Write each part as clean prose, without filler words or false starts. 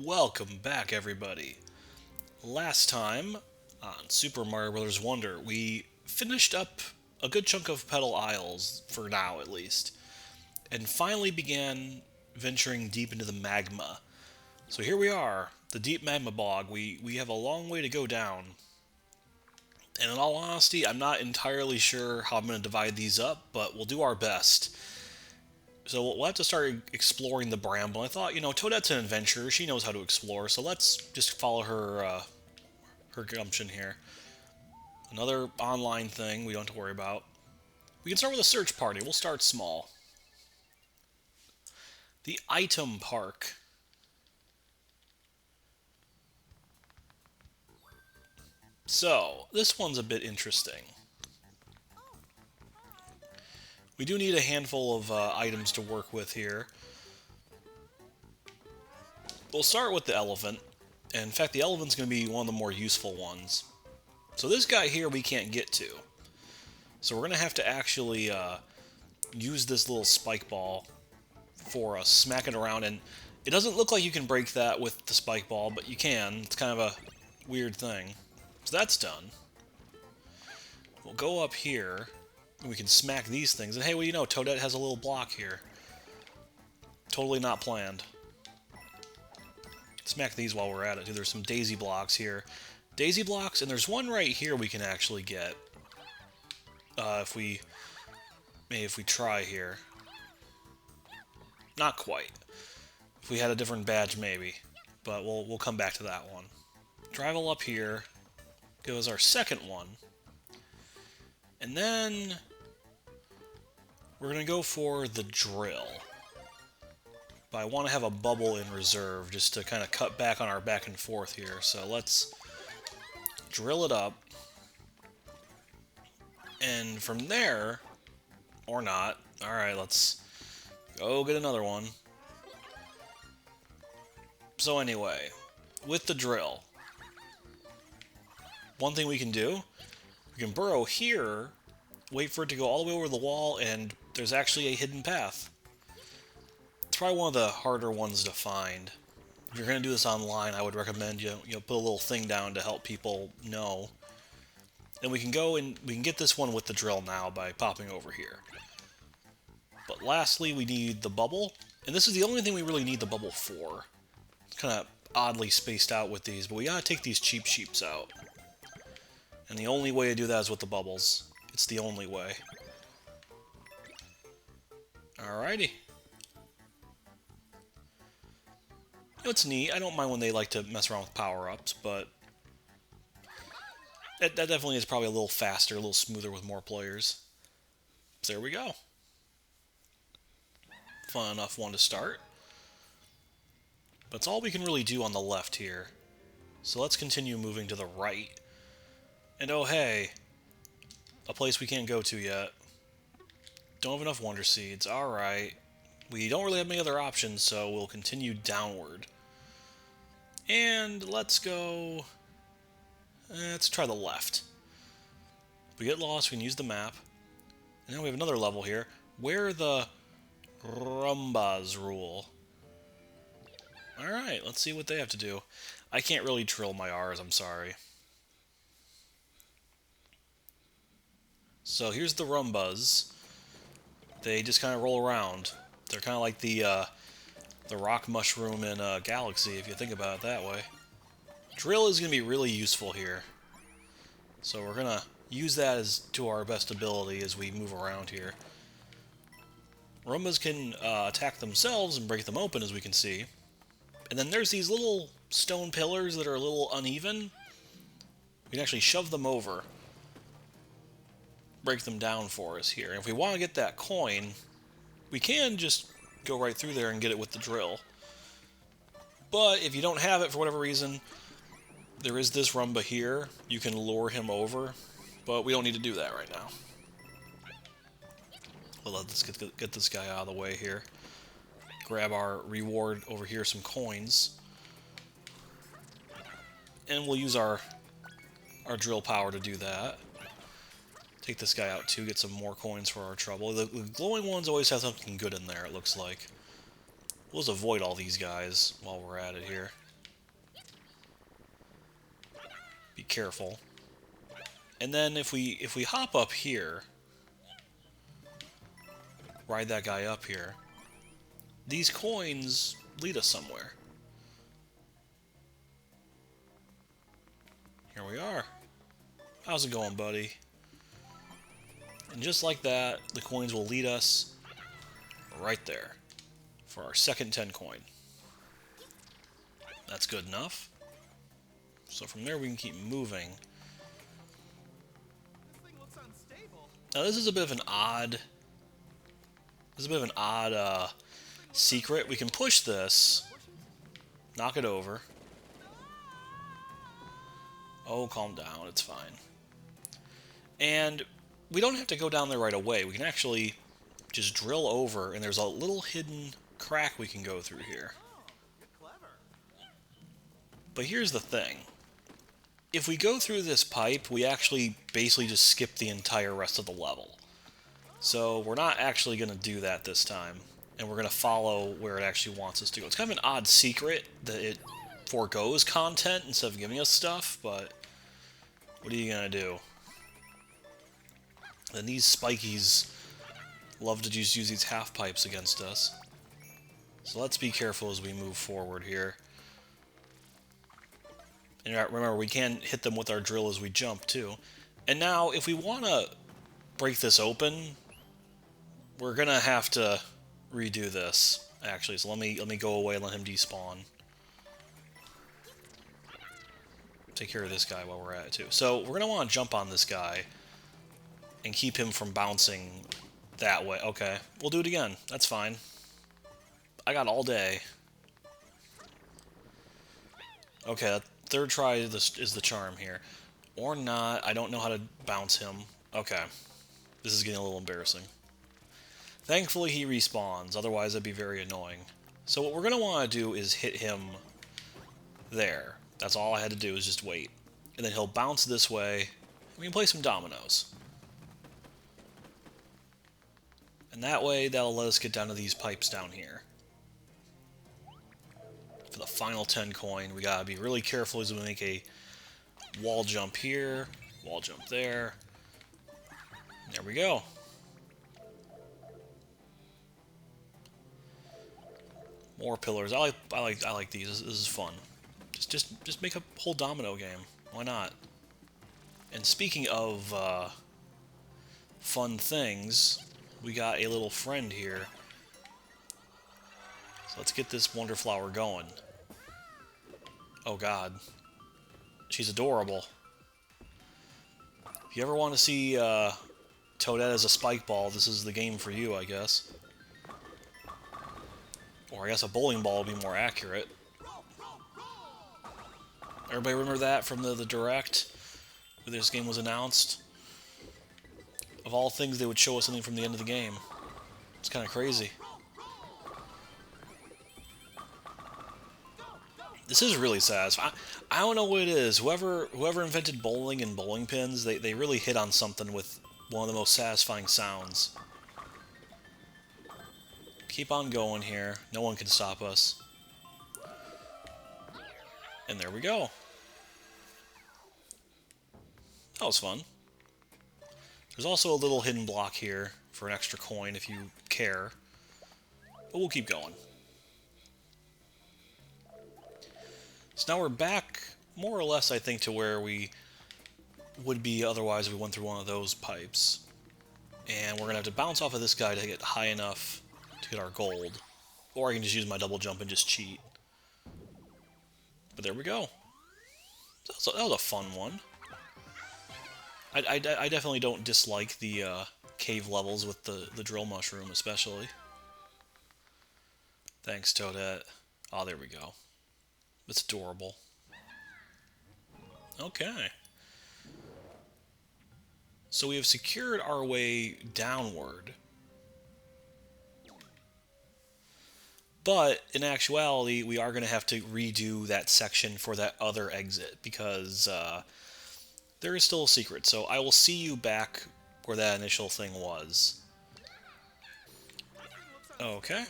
Welcome back, everybody. Last time on Super Mario Bros. Wonder, we finished up a good chunk of Petal Isles, for now at least, and finally began venturing deep into the magma. So here we are, the deep Magma Bog. We have a long way to go down. And in all honesty, I'm not entirely sure how I'm going to divide these up, but we'll do our best. So we'll have to start exploring the bramble. I thought, Toadette's an adventurer. She knows how to explore, so let's just follow her gumption here. Another online thing we don't have to worry about. We can start with a search party. We'll start small. The item park. So, this one's a bit interesting. We do need a handful of items to work with here. We'll start with the elephant. And in fact, the elephant's going to be one of the more useful ones. So this guy here we can't get to. So we're going to have to actually use this little spike ball for us, smack it around. And it doesn't look like you can break that with the spike ball, but you can. It's kind of a weird thing. So that's done. We'll go up here. We can smack these things. And hey, well, Toadette has a little block here. Totally not planned. Smack these while we're at it, too. There's some daisy blocks here. Daisy blocks, and there's one right here we can actually get. If we try here. Not quite. If we had a different badge, maybe. But we'll come back to that one. Travel up here. Goes our second one. And then we're going to go for the drill. But I want to have a bubble in reserve just to kind of cut back on our back and forth here. So let's drill it up. And from there, or not, alright, let's go get another one. So anyway, with the drill, one thing we can do, we can burrow here, wait for it to go all the way over the wall, and there's actually a hidden path. It's probably one of the harder ones to find. If you're going to do this online, I would recommend you put a little thing down to help people know. And we can go and we can get this one with the drill now by popping over here. But lastly, we need the bubble, and this is the only thing we really need the bubble for. It's kind of oddly spaced out with these, but we gotta take these cheap sheeps out. And the only way to do that is with the bubbles. It's the only way. Alrighty. It's neat. I don't mind when they like to mess around with power-ups, but that definitely is probably a little faster, a little smoother with more players. So there we go. Fun enough one to start. But it's all we can really do on the left here. So let's continue moving to the right. And oh hey, a place we can't go to yet. Don't have enough Wonder Seeds. Alright. We don't really have many other options, so we'll continue downward. And let's go... let's try the left. If we get lost, we can use the map. And now we have another level here, where the Rrrumbas rule. Alright, let's see what they have to do. I can't really trill my R's, I'm sorry. So here's the Rrrumbas. They just kind of roll around. They're kind of like the rock mushroom in Galaxy, if you think about it that way. Drill is going to be really useful here. So we're going to use that as to our best ability as we move around here. Rrrumbas can attack themselves and break them open, as we can see. And then there's these little stone pillars that are a little uneven. We can actually shove them over. Break them down for us here. And if we want to get that coin, we can just go right through there and get it with the drill. But if you don't have it for whatever reason, there is this Rrrumba here. You can lure him over, but we don't need to do that right now. Well, let's get this guy out of the way here. Grab our reward over here, some coins. And we'll use our drill power to do that. Take this guy out too, get some more coins for our trouble. The glowing ones always have something good in there, it looks like. We'll just avoid all these guys while we're at it here. Be careful. And then if we hop up here, ride that guy up here, these coins lead us somewhere. Here we are. How's it going, buddy? And just like that, the coins will lead us right there for our second 10 coin. That's good enough. So from there we can keep moving. Now this is a bit of an odd... secret. We can push this, knock it over. Oh, calm down, it's fine. And we don't have to go down there right away. We can actually just drill over, and there's a little hidden crack we can go through here. But here's the thing. If we go through this pipe, we actually basically just skip the entire rest of the level. So we're not actually going to do that this time, and we're going to follow where it actually wants us to go. It's kind of an odd secret that it forgoes content instead of giving us stuff, but what are you going to do? And these spikies love to just use these half pipes against us. So let's be careful as we move forward here. And remember, we can hit them with our drill as we jump, too. And now, if we want to break this open, we're going to have to redo this, actually. So let me go away and let him despawn. Take care of this guy while we're at it, too. So we're going to want to jump on this guy and keep him from bouncing that way. Okay, we'll do it again. That's fine. I got all day. Okay, third try is the charm here. Or not. I don't know how to bounce him. Okay. This is getting a little embarrassing. Thankfully, he respawns. Otherwise, that'd be very annoying. So what we're going to want to do is hit him there. That's all I had to do is just wait. And then he'll bounce this way. And we can play some dominoes. And that way, that'll let us get down to these pipes down here. For the final 10 coin, we gotta be really careful as we make a wall jump here, wall jump there. There we go. More pillars. I like these. This is fun. Just make a whole domino game. Why not? And speaking of fun things, we got a little friend here. So let's get this wonder flower going. Oh god. She's adorable. If you ever want to see Toadette as a spike ball, this is the game for you, I guess. Or I guess a bowling ball would be more accurate. Everybody remember that from the Direct? Where this game was announced? Of all things, they would show us something from the end of the game. It's kind of crazy. This is really satisfying. I don't know what it is. Whoever invented bowling and bowling pins, they really hit on something with one of the most satisfying sounds. Keep on going here. No one can stop us. And there we go. That was fun. There's also a little hidden block here for an extra coin if you care. But we'll keep going. So now we're back, more or less, I think, to where we would be otherwise if we went through one of those pipes. And we're going to have to bounce off of this guy to get high enough to get our gold. Or I can just use my double jump and just cheat. But there we go. That was a fun one. I definitely don't dislike the cave levels with the drill mushroom, especially. Thanks, Toadette. Oh, there we go. It's adorable. Okay. So we have secured our way downward. But, in actuality, we are going to have to redo that section for that other exit, because there is still a secret. So I will see you back where that initial thing was. Okay.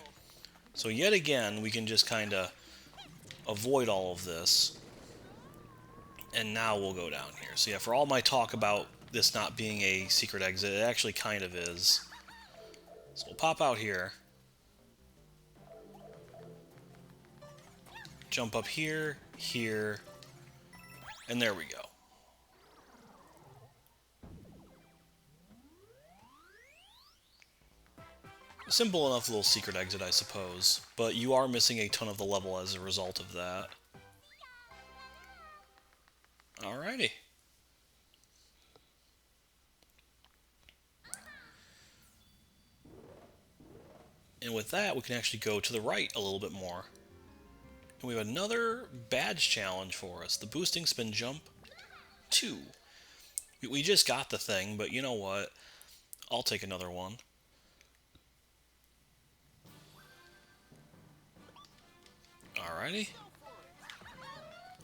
So yet again, we can just kind of avoid all of this. And now we'll go down here. So yeah, for all my talk about this not being a secret exit, it actually kind of is. So we'll pop out here. Jump up here, here, and there we go. Simple enough little secret exit, I suppose, but you are missing a ton of the level as a result of that. Alrighty. And with that, we can actually go to the right a little bit more. And we have another badge challenge for us, the Boosting Spin Jump 2. We just got the thing, but you know what? I'll take another one. Alrighty.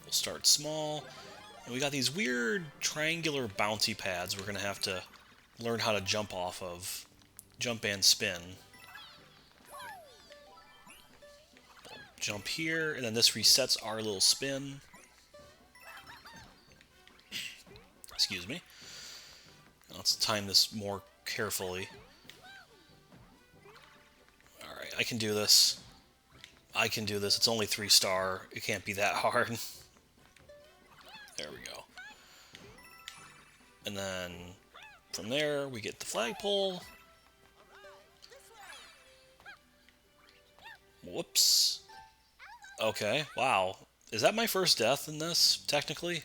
We'll start small. And we got these weird triangular bouncy pads we're going to have to learn how to jump off of. Jump and spin. Jump here, and then this resets our little spin. Excuse me. Let's time this more carefully. Alright, I can do this. I can do this. It's only 3-star. It can't be that hard. There we go. And then from there, we get the flagpole. Whoops. Okay, wow. Is that my first death in this, technically?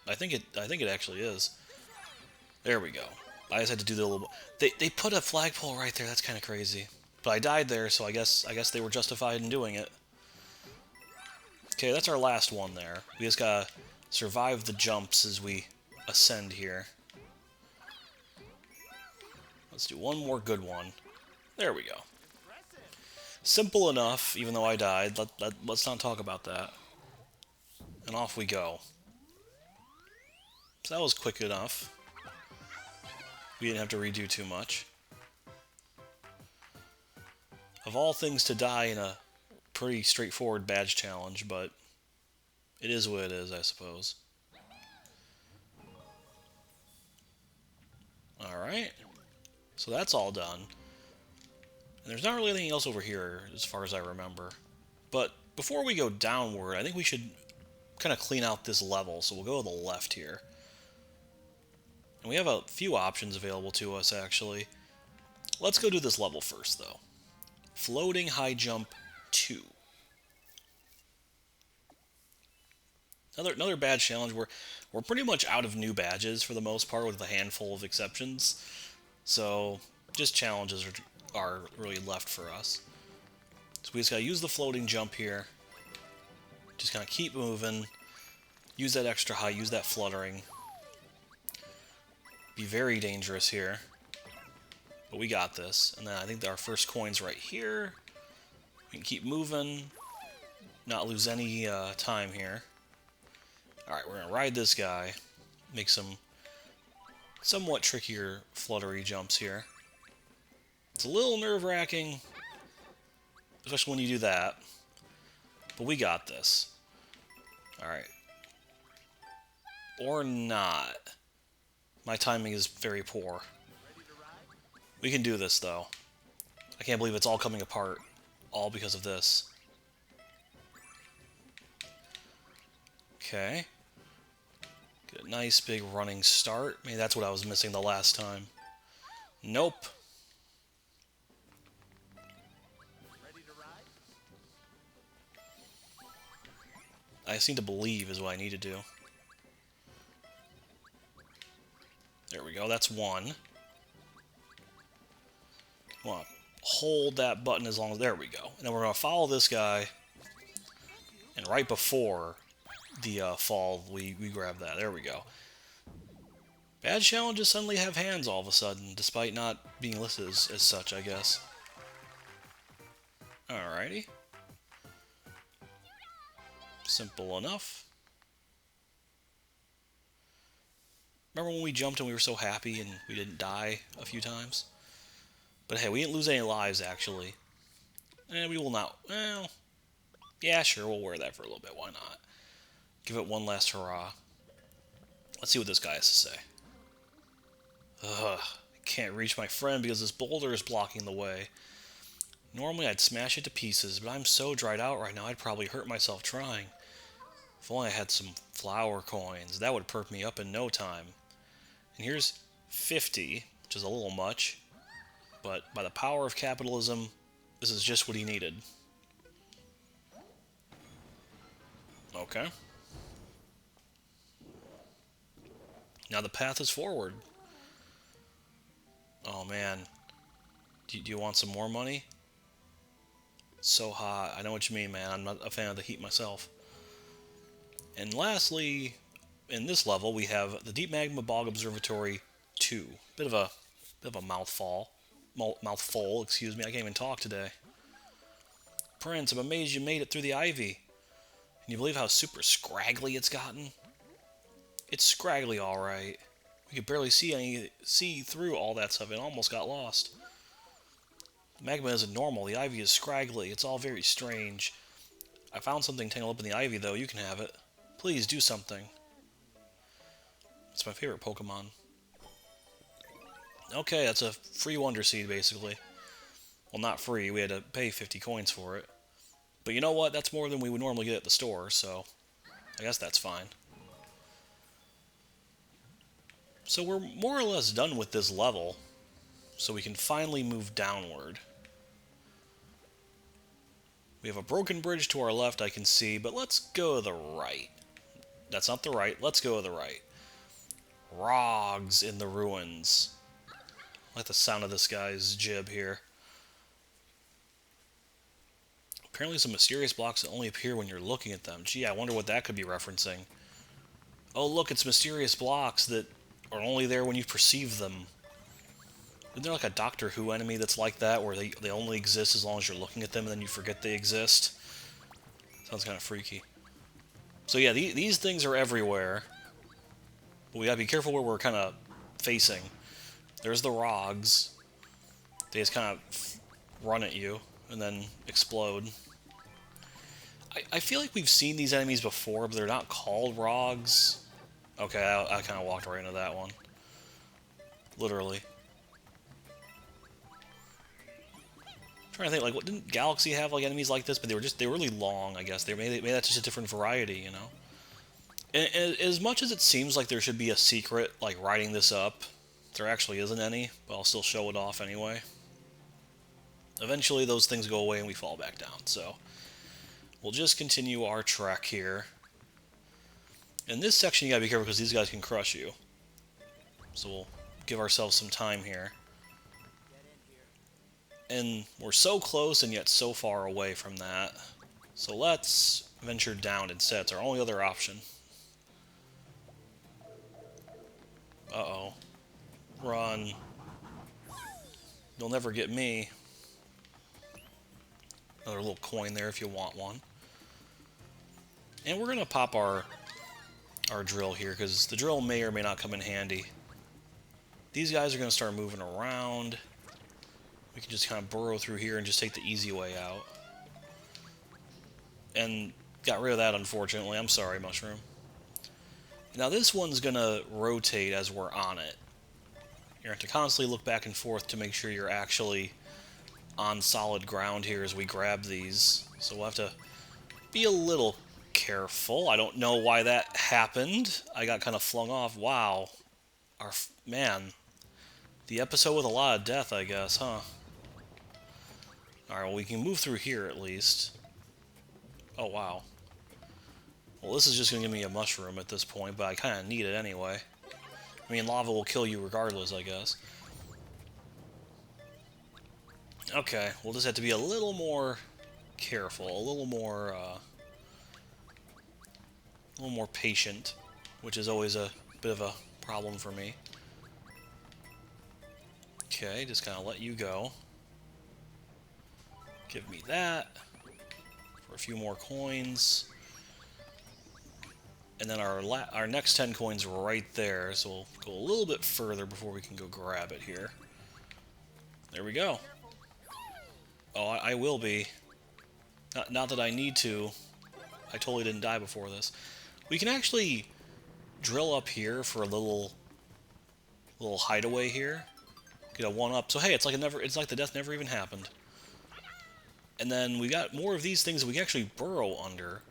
I think it actually is. There we go. I just had to do the little... They put a flagpole right there. That's kind of crazy. But I died there, so I guess they were justified in doing it. Okay, that's our last one there. We just gotta survive the jumps as we ascend here. Let's do one more good one. There we go. Simple enough, even though I died. Let's not talk about that. And off we go. So that was quick enough. We didn't have to redo too much. Of all things to die in a pretty straightforward badge challenge, but it is what it is, I suppose. Alright. So that's all done. And there's not really anything else over here, as far as I remember. But before we go downward, I think we should kind of clean out this level, so we'll go to the left here. And we have a few options available to us, actually. Let's go do this level first, though. Floating High Jump 2. Another badge challenge where we're pretty much out of new badges for the most part, with a handful of exceptions. So just challenges are really left for us. So we just gotta use the floating jump here. Just kind of keep moving. Use that extra high, use that fluttering. Be very dangerous here. But we got this. And then I think our first coin's right here. We can keep moving. Not lose any time here. Alright, we're gonna ride this guy. Make some somewhat trickier fluttery jumps here. It's a little nerve-wracking, especially when you do that. But we got this. Alright. Or not. My timing is very poor. We can do this, though. I can't believe it's all coming apart. All because of this. Okay. Get a nice big running start. Maybe that's what I was missing the last time. Nope. I just need to believe is what I need to do. There we go, that's one. Want to hold that button as long as... There we go. And then we're going to follow this guy. And right before the fall, we grab that. There we go. Bad challenges suddenly have hands all of a sudden, despite not being listed as such, I guess. Alrighty. Simple enough. Remember when we jumped and we were so happy and we didn't die a few times? But hey, we didn't lose any lives, actually. And we will not... Well... Yeah, sure, we'll wear that for a little bit. Why not? Give it one last hurrah. Let's see what this guy has to say. Ugh, I can't reach my friend because this boulder is blocking the way. Normally I'd smash it to pieces, but I'm so dried out right now I'd probably hurt myself trying. If only I had some flower coins, that would perk me up in no time. And here's 50, which is a little much, but by the power of capitalism, this is just what he needed. Okay. Now the path is forward. Oh man. Do you want some more money? So hot. I know what you mean, man. I'm not a fan of the heat myself. And lastly, in this level, we have the Deep Magma Bog Observatory 2. Bit of a mouthful. Mouthful, excuse me. I can't even talk today. Prince, I'm amazed you made it through the ivy. Can you believe how super scraggly it's gotten? It's scraggly, alright. We could barely see through all that stuff. It almost got lost. The magma isn't normal. The ivy is scraggly. It's all very strange. I found something tangled up in the ivy, though. You can have it. Please do something. It's my favorite Pokemon. Okay, that's a free Wonder Seed, basically. Well, not free. We had to pay 50 coins for it. But you know what? That's more than we would normally get at the store, so I guess that's fine. So we're more or less done with this level, so we can finally move downward. We have a broken bridge to our left, I can see, but let's go to the right. That's not the right. Let's go to the right. Raarghs in the ruins. I like the sound of this guy's jib here. Apparently some mysterious blocks that only appear when you're looking at them. Gee, I wonder what that could be referencing. Oh, look, it's mysterious blocks that are only there when you perceive them. Isn't there like a Doctor Who enemy that's like that, where they only exist as long as you're looking at them and then you forget they exist? Sounds kind of freaky. So yeah, these things are everywhere. But we gotta be careful where we're kind of facing. There's the Raarghs. They just kind of run at you and then explode. I feel like we've seen these enemies before, but they're not called Raarghs. Okay, I kind of walked right into that one. Literally. I'm trying to think, like, what didn't Galaxy have like enemies like this? But they were really long, I guess. Maybe that's just a different variety, you know. And as much as it seems like there should be a secret, like riding this up, there actually isn't any. But I'll still show it off anyway. Eventually, those things go away and we fall back down. So we'll just continue our trek here. In this section, you gotta be careful because these guys can crush you. So we'll give ourselves some time here. And we're so close and yet so far away from that. So let's venture down instead. It's our only other option. Uh-oh. Run. You'll never get me. Another little coin there if you want one. And we're gonna pop our drill here, because the drill may or may not come in handy. These guys are going to start moving around. We can just kind of burrow through here and just take the easy way out. And got rid of that, unfortunately. I'm sorry, Mushroom. Now this one's going to rotate as we're on it. You're going to have to constantly look back and forth to make sure you're actually on solid ground here as we grab these. So we'll have to be a little careful. I don't know why that happened. I got kind of flung off. Wow. Man. The episode with a lot of death, I guess, huh? Alright, well, we can move through here at least. Oh, wow. Well, this is just going to give me a mushroom at this point, but I kind of need it anyway. I mean, lava will kill you regardless, I guess. Okay, we'll just have to be a little more careful, a little more patient, which is always a bit of a problem for me. Okay, just kind of let you go. Give me that for a few more coins. And then our next 10 coins are right there, so we'll go a little bit further before we can go grab it here. There we go. Oh, I will be. Not that I need to. I totally didn't die before this. We can actually drill up here for a little hideaway here. Get a 1-up. So hey, it's like the death never even happened. And then we got more of these things that we can actually burrow under.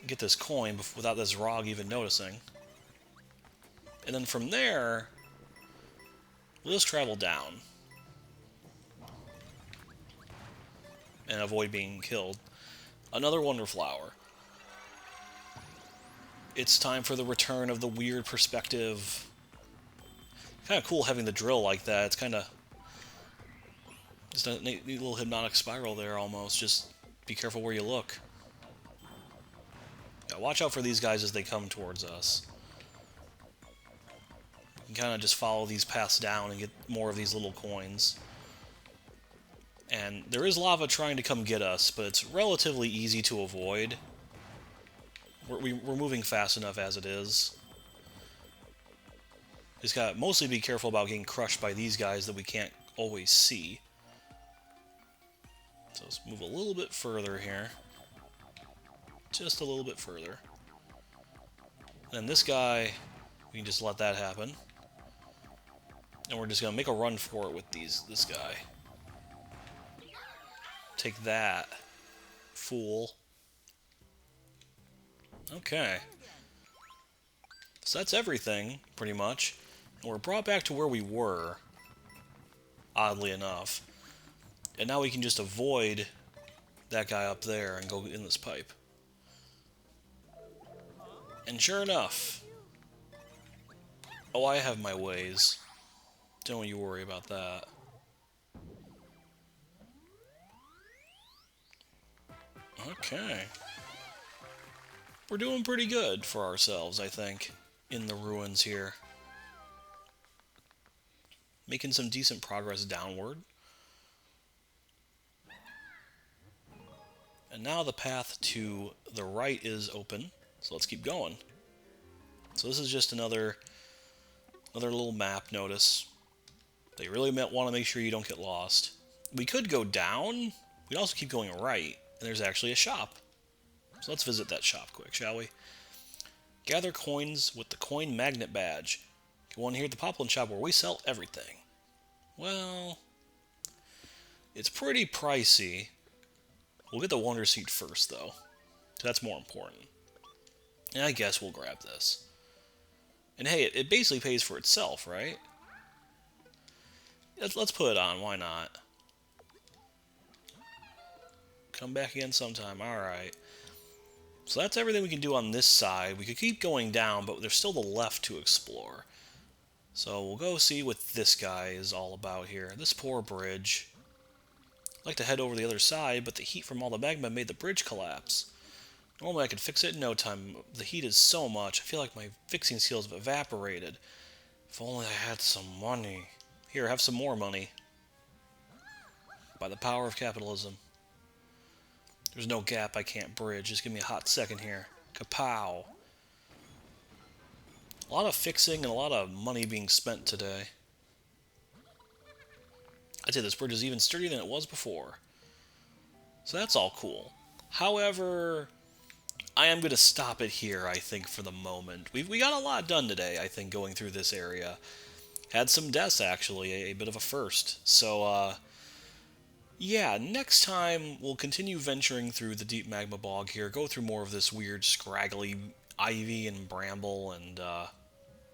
Get this coin without this Rrrg even noticing. And then from there, we'll just travel down. And avoid being killed. Another Wonder Flower. It's time for the return of the weird perspective. Kind of cool having the drill like that. It's kind of just a neat little hypnotic spiral there almost. Just be careful where you look. Yeah, watch out for these guys as they come towards us. You can kind of just follow these paths down and get more of these little coins. And there is lava trying to come get us, but it's relatively easy to avoid. We're moving fast enough as it is. Just gotta mostly be careful about getting crushed by these guys that we can't always see. So let's move a little bit further here. Just a little bit further. And then this guy, we can just let that happen. And we're just gonna make a run for it with this guy. Take that, fool. Okay. So that's everything, pretty much. And we're brought back to where we were, oddly enough. And now we can just avoid that guy up there and go in this pipe. And sure enough... Oh, I have my ways. Don't you worry about that. Okay. We're doing pretty good for ourselves, I think, in the ruins here. Making some decent progress downward. And now the path to the right is open, so let's keep going. So this is just another little map notice. They really want to make sure you don't get lost. We could go down. We could also keep going right, and there's actually a shop. So let's visit that shop quick, shall we? Gather coins with the coin magnet badge. Go on here at the Poplin Shop where we sell everything. Well, it's pretty pricey. We'll get the Wonder Seed first, though. That's more important. And I guess we'll grab this. And hey, it basically pays for itself, right? Let's put it on, why not? Come back again sometime, alright. So that's everything we can do on this side. We could keep going down, but there's still the left to explore. So we'll go see what this guy is all about here. This poor bridge. I'd like to head over the other side, but the heat from all the magma made the bridge collapse. Normally I could fix it in no time. The heat is so much, I feel like my fixing skills have evaporated. If only I had some money. Here, have some more money. By the power of capitalism. There's no gap I can't bridge. Just give me a hot second here. Kapow. A lot of fixing and a lot of money being spent today. I'd say this bridge is even sturdier than it was before. So that's all cool. However, I am going to stop it here, I think, for the moment. We got a lot done today, I think, going through this area. Had some deaths, actually. A bit of a first. So, yeah, next time we'll continue venturing through the deep magma bog here, go through more of this weird, scraggly ivy and bramble, and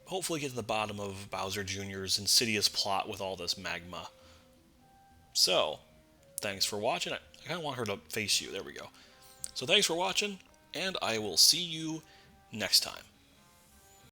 hopefully get to the bottom of Bowser Jr.'s insidious plot with all this magma. So, thanks for watching. I kind of want her to face you. There we go. So thanks for watching, and I will see you next time.